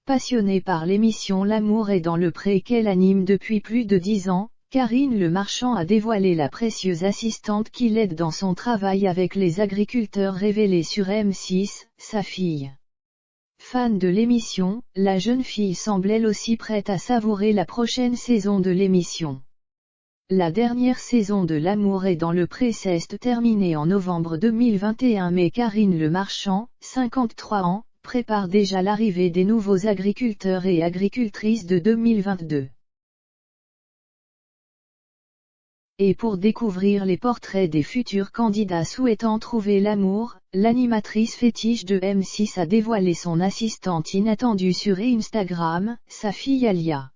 Passionnée par l'émission L'amour est dans le pré qu'elle anime depuis plus de 10 ans, Karine Le Marchand a dévoilé la précieuse assistante qui l'aide dans son travail avec les agriculteurs révélée sur M6, sa fille. Fan de l'émission, la jeune fille semble elle aussi prête à savourer la prochaine saison de l'émission. La dernière saison de L'amour est dans le pré s'est terminée en novembre 2021 mais Karine Le Marchand, 53 ans, prépare déjà l'arrivée des nouveaux agriculteurs et agricultrices de 2022. Et pour découvrir les portraits des futurs candidats souhaitant trouver l'amour, l'animatrice fétiche de M6 a dévoilé son assistante inattendue sur Instagram, sa fille Alia.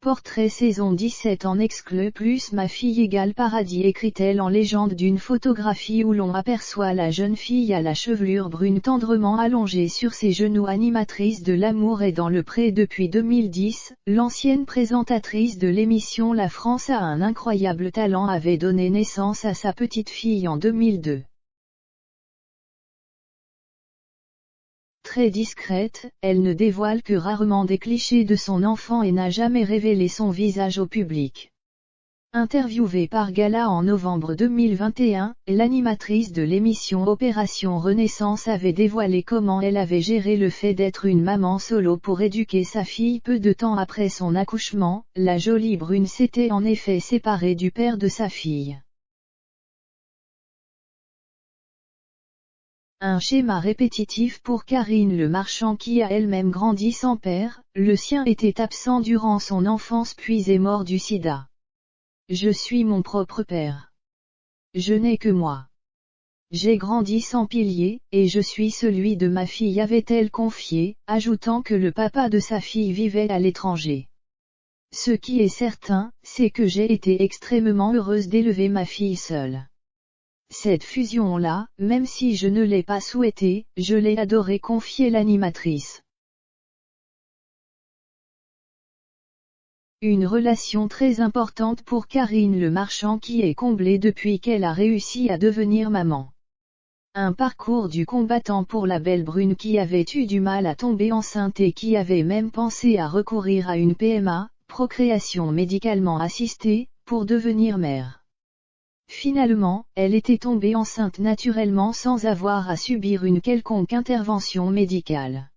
Portrait saison 17 en exclu plus ma fille égale paradis écrit-elle en légende d'une photographie où l'on aperçoit la jeune fille à la chevelure brune tendrement allongée sur ses genoux. Animatrice de L'amour est dans le pré depuis 2010, l'ancienne présentatrice de l'émission La France a un incroyable talent avait donné naissance à sa petite fille en 2002. Très discrète, elle ne dévoile que rarement des clichés de son enfant et n'a jamais révélé son visage au public. Interviewée par Gala en novembre 2021, l'animatrice de l'émission Opération Renaissance avait dévoilé comment elle avait géré le fait d'être une maman solo pour éduquer sa fille peu de temps après son accouchement. La jolie brune s'était en effet séparée du père de sa fille. Un schéma répétitif pour Karine Le Marchand qui a elle-même grandi sans père, le sien était absent durant son enfance puis est mort du sida. Je suis mon propre père. Je n'ai que moi. J'ai grandi sans pilier, et je suis celui de ma fille avait-elle confié, ajoutant que le papa de sa fille vivait à l'étranger. Ce qui est certain, c'est que j'ai été extrêmement heureuse d'élever ma fille seule. Cette fusion-là, même si je ne l'ai pas souhaitée, je l'ai adorée confiait l'animatrice. Une relation très importante pour Karine Le Marchand qui est comblée depuis qu'elle a réussi à devenir maman. Un parcours du combattant pour la belle brune qui avait eu du mal à tomber enceinte et qui avait même pensé à recourir à une PMA, procréation médicalement assistée, pour devenir mère. Finalement, elle était tombée enceinte naturellement sans avoir à subir une quelconque intervention médicale.